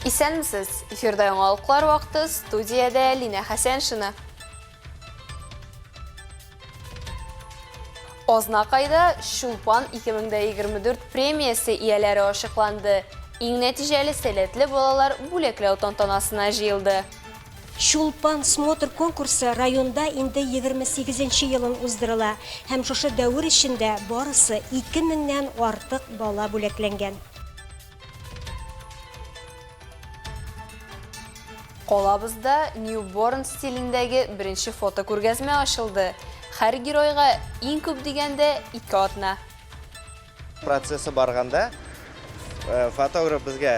Исәнмесез, эфирда яңалыклар вакыты, студиядә Лина Хәсәншина. Ознакайда Шулпан 2024 премиясе ияләре ачыкланды. Иң нәтиҗәле сәләтле балалар бүләкләү тантанасына җыелды. Шулпан смотр конкурсы районда инде 28-нче елын уздырыла һәм шушы дәвер эчендә барысы 2000-нән артык бала бүләкләнгән. Колабызда Newborn стилендәге беренче фото күргәзмә ачылды. Һәр геройга иң күп дигәндә 2 атна. Процессы барганда фотограф безгә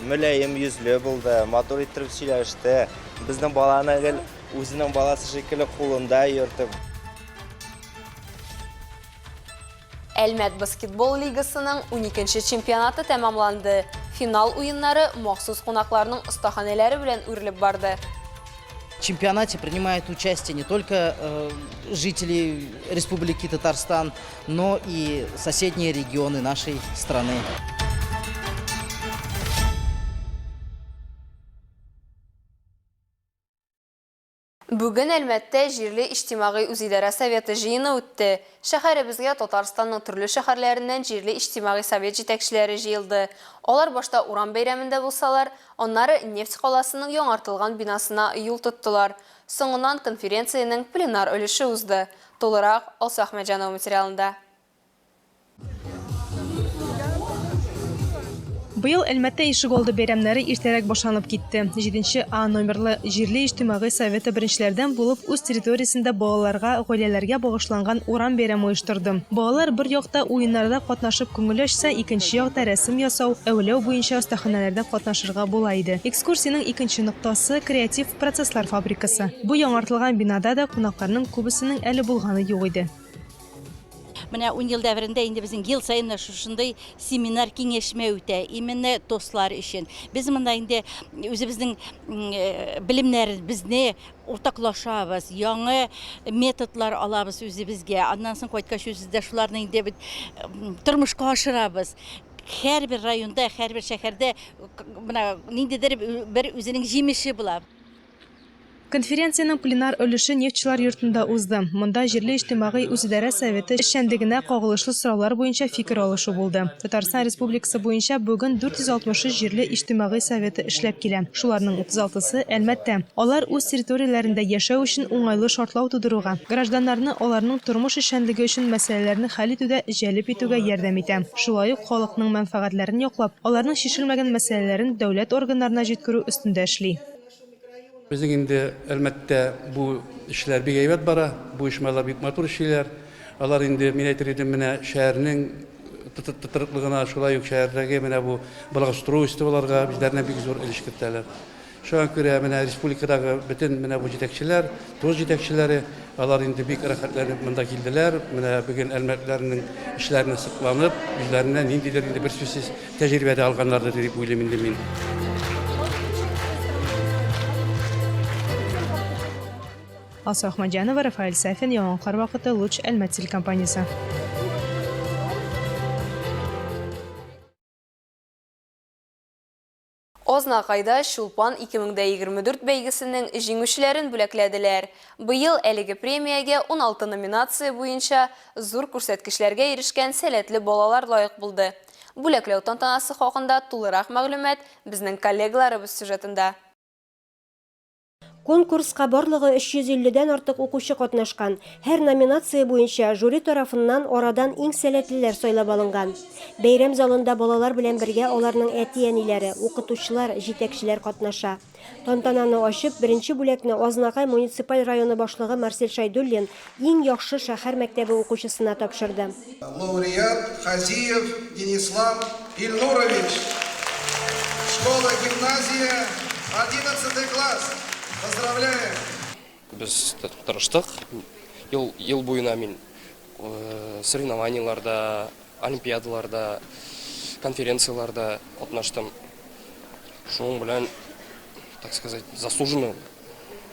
мөләем йөзле булды, мотор иттереп сөйләште. Безнең баланы гел үзенең баласы шикелле кулында йөртеп. Әлмәт баскетбол лигасының 12-нче чемпионаты тәмамланды. Финал уеннары махсус кунакларның остаханәләре белән үрелеп барды. В чемпионате принимают участие не только жители Республики Татарстан, но и соседние регионы нашей страны. Бүген Әлмәттә җирле иҗтимагый үзидарә советы җыены үтте. Шәһәребезгә Татарстанның төрле шәһәрләреннән җирле иҗтимагый совет җитәкчеләре җыелды. Алар башта Урам бәйрәмендә булсалар, аннары Нефть каласының яңартылган бинасына юл тоттылар. Соңыннан конференциянең пленар өлеше узды. Толырак Алса Ахмәҗанова материалында. Быел Әлмәттә ишегалды бәйрәмнәре иртәрәк башланып китте. 7 А номерлы җирле иҗтимагый советы беренчеләрдән булып үз территориясендә балаларга, гаиләләргә багышланган Урам бәйрәме оештырды. Балалар бер якта уеннарда катнашып күңел ачса, икенче якта рәсем ясау, әүләү буенча остаханәләрдә катнашырга була иде. Экскурсиянең икенче ноктасы креатив процесслар фабрикасы. Бу яңартылган бинада да кунакларның күбесенең әле булганы юк иде. Менә 10 ел дәврендә инде безнең ел сайын шушындай семинар киңәшмә үтә, именно достлар өчен. Без монда инде үзебезнең белемнәребезне уртаклашабыз, яңа методлар алабыз үзебезгә. Аннан соң кайткач үзебездә шуларны инде тормышка ашырабыз. Һәрбер районда, һәрбер шәһәрдә менә ниндидер бер үзенең җимеше була. Конференциянең пленар өлеше нефтчылар йортында узды. Монда җирле иҗтимагый үзидарә советы эшчәнлегенә кагылышлы сораулар буенча фикер алышу булды. Татарстан Республикасы буенча бүген 460 җирле иҗтимагый советы эшләп килә. Шуларның 36-сы Әлмәттә. Алар үз территорияләрендә яшәү өчен уңайлы шартлау тудыруга, гражданнарны аларның тормыш эшчәнлеге өчен мәсьәләләрне хәл итүдә җәлеп итүгә ярдәм итә. Шулай ук халыкның мәнфәгатьләрен яклап, аларның шешелмәгән мәсьәләләрен дәүләт органнарына җиткерү өстендә эшли. Безнең инде Әлмәттә бу эшләр бик әйбәт бара, бу оешмалар бик матур эшләр. Алар инде мин әйтер идем, менә шәһәрнең тотырыклыгына, шулай ук шәһәрдәге менә бу благоустройстволарга безләрне бик зур өлеш кертәләр. Шуңа күрә менә республикадагы бөтен менә бу җитәкчеләр, тоз җитәкчеләре, алар инде бик рәхәтләнеп монда килделәр. Менә бүген Әлмәтләрнең эшләренә сыкланып, үзләренә ниндидер инде бер сүзсез тәҗрибәдә алганнардыр дип уйлыйм инде мин. Алса Ахмәҗанова, Рафаэль Сафин, яңалыклар вакыты, Луч, Әлмәт телекомпаниясе. Ознакайда Шулпан 2024 бәйгесенең җиңүчеләрен бүләкләделәр. Быел әлеге премиягә 16 номинация буенча зур күрсәткечләргә ирешкән сәләтле балалар лаек булды. Бүләкләү тантанасы хакында тулырак мәгълүмат безнең коллегаларыбыз сюжетында. Конкурска барлыгы 350-дән артык укучы катнашкан. Һәр номинация буенча жюри тарафыннан арадан иң сәләтлеләр сайлап алынган. Бәйрәм залында балалар белән бергә аларның әти-әниләре, укытучылар, җитәкчеләр катнаша. Тантананы ачып, беренче бүләкне Ознакай муниципаль районы башлыгы Марсель Шайдуллин иң яхшы шәһәр мәктәбе укучысына тапшырды. Лауреат Хазиев Денислав Ильнурович. Школа-гимназия, 11 класс. Поздравляем! Біз тырыштық. Ел бойына мен соревнованияларда, олимпиадаларда, конференцияларда катнаштым. Шуның белән, так сказать, заслуженно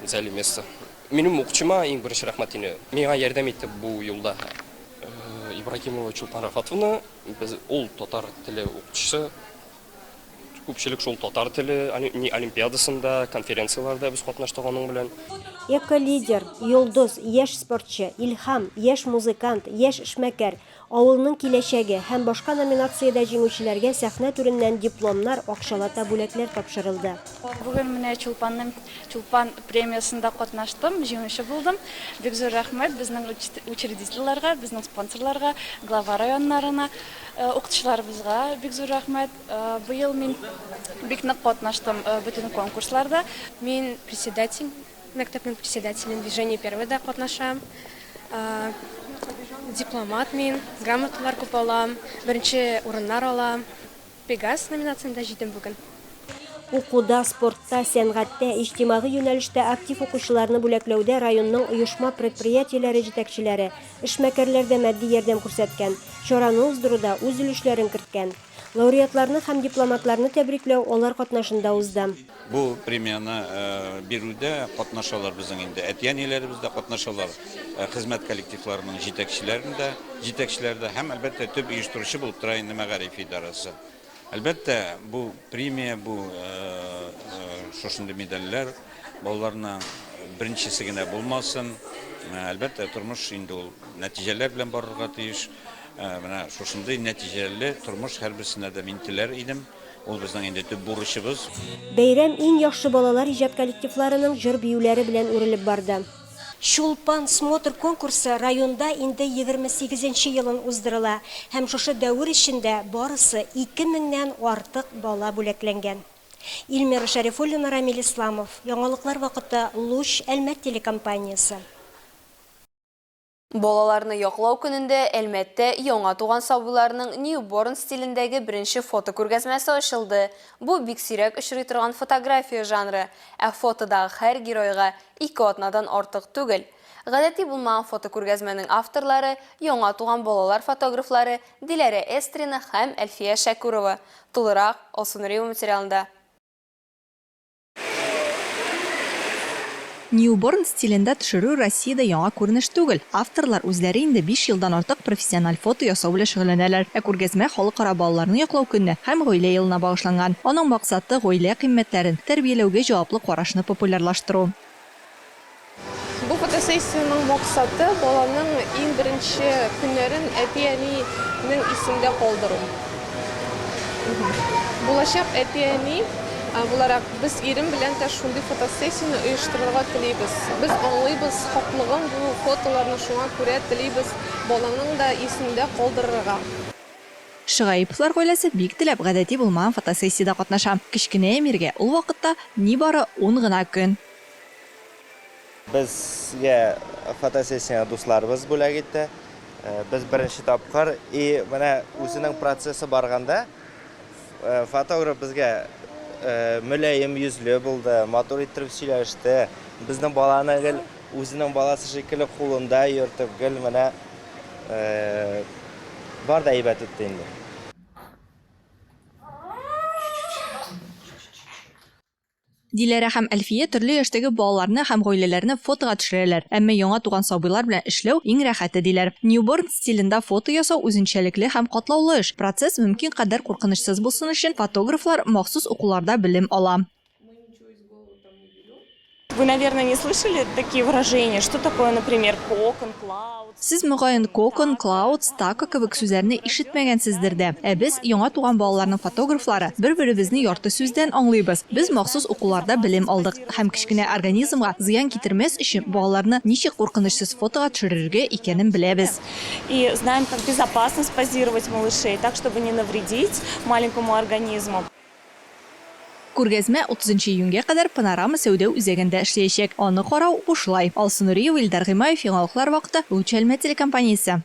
взяли место. Минем укучыма иң беренче рәхмәт инде. Миңа ярдәм итте бу юлда Ибрагимова Чулпан Рафатовна, ул татар теле укучысы. Көпчілік шул татар тілі олимпиадасында, конференцияларда біз катнаштык аның белән. Эко-лидер, йолдыз, яшь спортчы, илһам, яшь музыкант, яшь эшмәкәр, авылның киләчәге һәм башка номинациядә җиңүчеләргә сәхнә түреннән дипломнар, акчалата бүләкләр тапшырылды. Бүген менә Чулпан премиясында катнаштым, җиңүче булдым. Бик зур рәхмәт безнең учредительләргә, безнең спонсорларга, глава районнарына, укытучыларыбызга бик зур рәхмәт. Быел мин бик нык катнаштым бүтән конкурсларда. Мин председатель, мәктәпнең председателен движение первыйда катнашам. Дипломат мин, грамоталар күп алам, беренче урыннар алам. Пегас номинациясендә җитем бүген. Укуда, спортта, сәнгатьтә, иҗтимагый юнәлештә актив укучыларны бүләкләүдә районның оешма предприятиеләре җитәкчеләре, эшмәкәрләр дә матди ярдәм күрсәткән, чараны уздыруда үз өлешләрен керткән. Лауреатларны һәм дипломатларны тәбрикләү алар катнашында узды. Бу премияны бирүдә катнашалар безнең инде әтиәниләребез дә катнашалар, хезмәт коллективларының җитәкчеләре һәм әлбәттә төп оештыручы булып тора инде мәгариф идарәсе. Әлбәттә, бу премия, бу шушындый медальләр балаларның беренчесе генә булмасын. Әлбәттә, тормыш инде ул нәтиҗәләр белән барырга тиеш. Менә шушындый нәтиҗәле тормыш һәрберсенә дә мин теләр идем. Ул безнең инде төп бурычыбыз. Бәйрәм иң яхшы балалар иҗат коллективларының җыр-биюләре белән үрелеп барды. Чулпан смотр конкурсы районда инде 28-нче елын уздырыла һәм шушы дәвер эчендә барысы 2000-нән артык бала бүләкләнгән. Илмира Шәрифуллина, Рамил Исламов, яңалыклар вакыты Луч Әлмәт телекомпаниясе. Балаларны яклау көнендә Әлмәттә яңа туган сабыйларның newborn стилендәге беренче фото күргәзмәсе ачылды. Бу бик сирәк очрый торган фотография жанры, ә фотодагы һәр геройга 2 атнадан артык түгел. Гадәти булмаган фото күргәзмәнең авторлары яңа туган балалар фотографлары Диләрә Эстрина һәм Әлфия Шәкүрова. Тулырак Алсунриева материалында. Newborn стилендә төшерү Россиядә яңа күренеш түгел. Авторлар үзләре инде 5 елдан артык профессиональ фото ясау белән шөгыльләнәләр. Ә күргәзмә халыкара балаларны яклау көнне һәм гаилә елына багышланган. Аның максаты гаилә кыйммәтләрен, тәрбияләүгә җаваплы карашны популярлаштыру. Бу фотосессиянең максаты баланың иң беренче көннәрен әти-әнинең исендә калдыру. Булачак әти-әни буларак без ирем белән дә шундый фотосессияне оештырырга телибез. Без аңлыйбыз хаклыгын бу фотоларны шуңа күрә телибез баланың да исендә калдырырга. Шыгаиповлар гаиләсе бик теләп гадәти булмаган фотосессияда катнаша. Кечкенә Эмиргә ул вакытта нибары 10 гына көн. Безгә фотосессия дусларыбыз бүләк итте. Без беренче тапкыр менә үзенең процессы барганда фотограф безгә мөләем йөзле булды, матур итеп сөйләште. Безнең баланы үзенең баласы шикелле кулында йөртеп менә бар да әйбәт итте инде. Диләрә һәм Әлфия төрле яшьтәге балаларны һәм гаиләләрне фотога төшерәләр. Әмма яңа туган сабыйлар белән эшләү иң рәхәте диләр. Newborn стилендә фото ясау үзенчәлекле һәм катлаулы эш. Процесс мөмкин кадәр куркынычсыз булсын өчен фотографлар махсус укуларда белем ала. Вы, наверное, не слышали такие выражения, что такое, например, кокон, клауд. Сез мөгаен кокон, клауд, стака кебек сүзләрне ишетмәгәнсездер дә. Ә без яңа туган балаларның фотографлары бер-беребезне ярты сүздән аңлыйбыз. Біз махсус укуларда белем алдык һәм кечкенә организмга зыян китермәс өчен балаларны ничек куркынычсыз фотога төшерергә икәнен беләбез. И знаем, как безопасно спозировать малышей, так, чтобы не навредить маленькому организму. Күргәзмә 30 июньгә кадәр Панорама сәүдә үзәгендә эшләячәк. Аны карау бушлай. Алсунриева, Илдар Гыймаев, яңалыклар вакыты, Луч Әлмәт телекомпаниясе.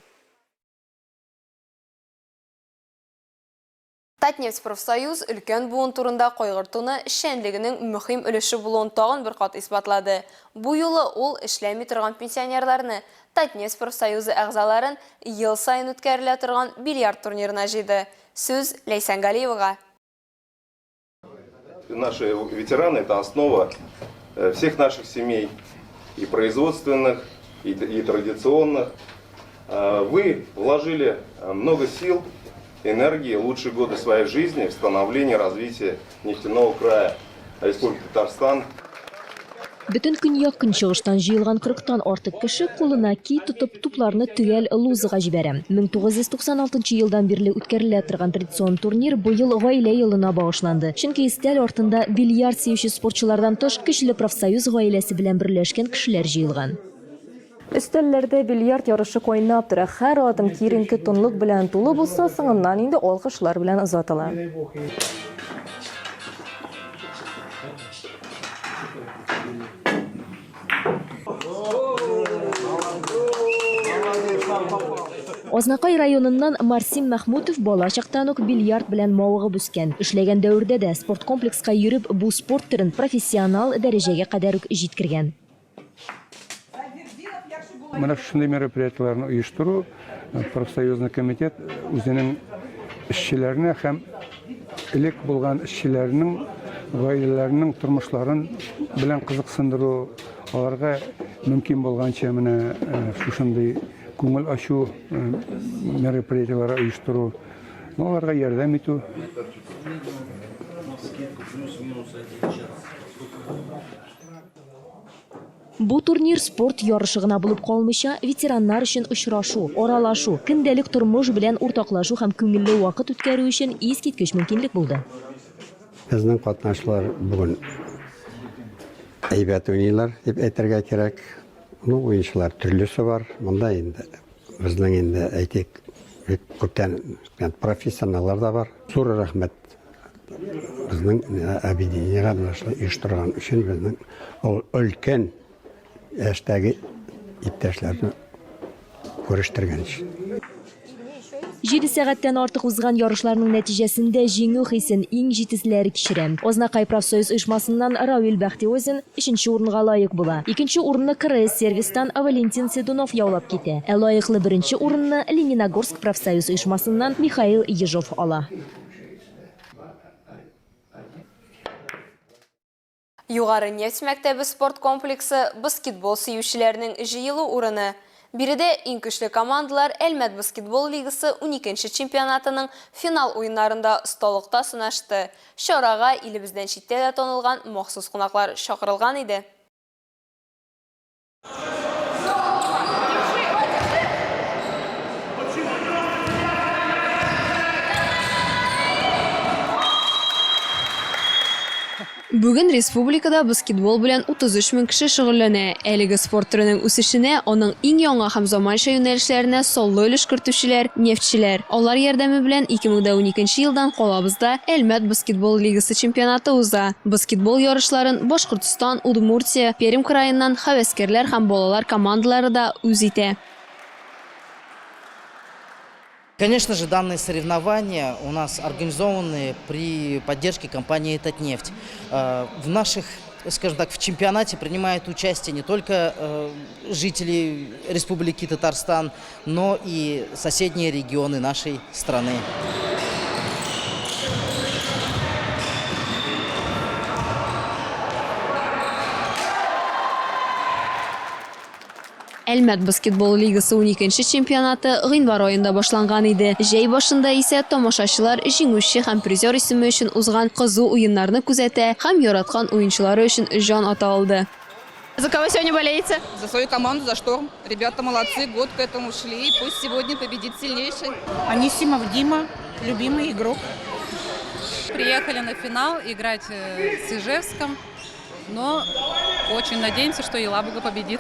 Татнефть профсоюз өлкән буын турында кайгыртуны эшчәнлегенең мөһим өлеше булуын тагын бер кат исбатлады. Бу юлы ул эшләми торган пенсионерларны, Татнефть профсоюзы әгъзаларын ел сайын үткәрелә торган бильярд турнирына җыйды. Сүз Ләйсән Галиевага. Наши ветераны – это основа всех наших семей, и производственных, и традиционных. Вы вложили много сил энергии, лучшие годы своей жизни в становлении и развитии нефтяного края Республики Татарстан. Бүтін көньяк көнчыгыштан җыелган 40-тан артык кеше кулына ки тотып тупларны төгәл Лузага җибәрә. 1996 елдан бирле үткәрелә торган традицион турнир быел гаилә елына багышланды. Чөнки өстәл артында бильярд сөюче спортчылардан тыш көчле профсоюз гаиләсе белән берләшкән кешеләр җыелган. Өстәлләрдә бильярд ярышы кайнап тора. Һәр адым киеренке тынлык белән тулы булса, соңыннан инде алкышлар белән озатыла. Азнакай районыннан Марсим Мәхмүтов бала чактан ук бильярд белән мавыгып үскән. Эшләгән дәвердә дә спорт комплекска йөреп, бу спорт төрен профессионал дәрәҗәгә кадәр ук җиткергән. Менә шундый мероприятиеләрне оештыру профсоюзный комитет үзенең эшчеләренә һәм элек булган эшчеләрнең гаиләләренең тормышларын белән кызыксындыру, аларга мөмкин булганча менә шушындый күңел ачу мероприятиеләре оештыру, аларга ярдәм итү. Бу турнир спорт ярышы гына булып калмыйча, ветераннар өчен очрашу, аралашу, көндәлек тормыш белән уртаклашу һәм күңелле вакыт үткәрү өчен искиткеч мөмкинлек булды. Безнең катнашчылар бүген әйбәт уйныйлар дип әйтергә кирәк. Уенчылар төрлесе бар. Монда инде безнең инде әйтик, күптән профессионаллар да бар. Зур рәхмәт безнең объединениегә оештырган өчен безнең өлкән яшьтәге иптәшләрне күрештергән өчен. 7 сәгатьтән артык узган ярышларның нәтиҗәсендә җиңү хисен иң җитезләре кичерә. Азнакай профсоюз оешмасыннан Равил Бәхтиозин 3нче урынга лаек була. 2нче урынны КРС сервистан Валентин Седунов яулап китә. Ә лаеклы 1нче урынны Лениногорск профсоюз оешмасыннан Михаил Ежов ала. Югары нефть мәктәбе спорт комплексы баскетбол сөючеләрнең җыелу урыны. Биредә иң көчле командалар Әлмәт баскетбол лигасы 12нче чемпионатының финал уеннарында осталыкта сынашты. Чарага илебездән читтә дә танылган махсус кунаклар чакырылган иде. Бүген республикада баскетбол белән 33 мең кеше шөгыльләнә. Әлеге спорт түренең үсешенә, аның иң яңа һәм заманча юнәлешләренә саллы өлеш кертүчеләр, нефтьчеләр. Алар ярдәме белән 2012 елдан калабызда Әлмәт баскетбол лигасы чемпионаты уза. Баскетбол ярышларын Башкортстан, Удмуртия, Пермь краеннан хәвәскәрләр һәм балалар командалары да үз итә. Конечно же, данные соревнования у нас организованы при поддержке компании «Татнефть». В наших, скажем так, в чемпионате принимают участие не только жители Республики Татарстан, но и соседние регионы нашей страны. Әлмәт баскетбол лигасы 12нче чемпионаты гыйнвар аенда башланган иде. Җәй башында исә тамашачылар җиңүче һәм призер исеме өчен узган кызу уеннарны күзәтә һәм яраткан уенчылары өчен җан ата алды. За кого сегодня болеете? За свою команду, за «Шторм». Ребята молодцы, год к этому шли. Пусть сегодня победит сильнейший. Анисимов Дима, любимый игрок. Приехали на финал играть с Ижевском. Но очень надеемся, что Елабуга победит.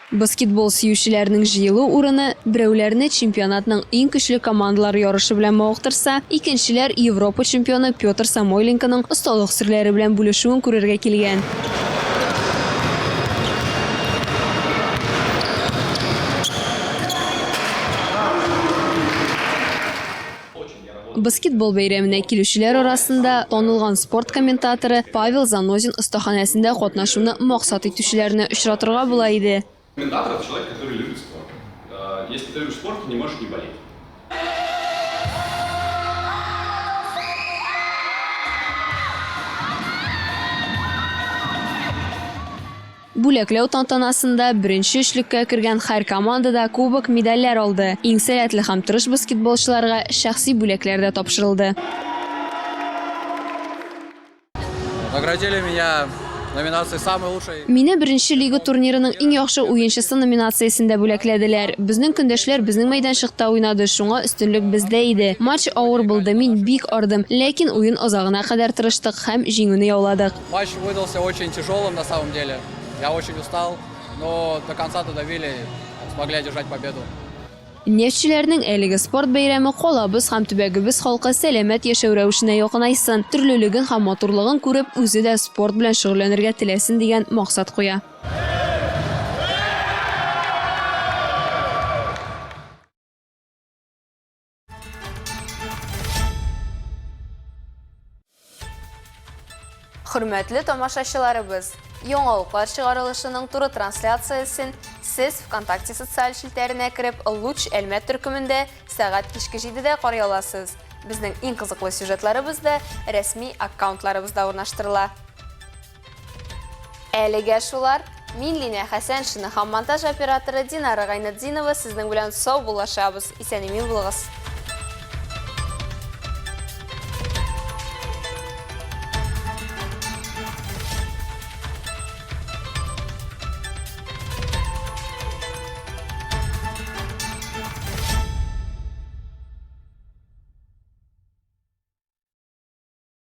Баскетбол сөючеләрнең җыелу урыны берәүләрне чемпионатның иң көчле командалар ярышы белән мавыктырса, икенчеләр Европа чемпионы Петр Самойленконың осталык серләре белән бүлешүен күрергә килгән. Баскетбол бәйрәменә килүчеләр арасында танылган спорт комментаторы Павел Занозин остаханәсендә катнашуны максат итүчеләрне очратырга була иде. Комментатор – это человек, который любит спорт. Если ты любишь спорт, ты не можешь не болеть. Бүләкләү тантанасында беренче өчлеккә кергән һәр команда да кубок медальләр алды. Иң сәләтле һәм тырыш баскетболчыларга шәхси бүләкләр дә тапшырылды. Наградили меня номинацией «Самый лучший». Мине беренче лига турнирының иң яхшы уенчысы номинациясендә бүләкләделәр. Безнең көндәшләр безнең мәйданчыкта уйнады, шуңа өстенлек бездә иде. Матч авыр булды, мин бик ардым, ләкин уен озагына кадәр тырыштык һәм җиңүне яуладык. Матч выдался очень тяжелым на самом деле. Я очень устал, но до конца додавили, смогли одержать победу. Нефтчеләрнең әлеге спорт бәйрәме калабыз һәм төбәгебез халкы сәламәт яшәү рәвешенә якынайсын, төрлелеген һәм матурлыгын күреп, үзе дә спорт белән шөгыльләнергә теләсен дигән максат куя. Хөрмәтле тамашачыларыбыз, яңалыклар чыгарылышының туры трансляциясын сез ВКонтакте социаль шилтәренә кереп, Луч Әлмәт төркемендә сәгать кичке 7-дә карый аласыз. Безнең иң кызыклы сюжетларыбыз да рәсми аккаунтларыбызда урнаштырыла. Әлегә шулар, мин Лина Хәсән һәм монтаж операторы Динара Гайнетдинова сезнең белән сау булашабыз. Исән-имин булыгыз.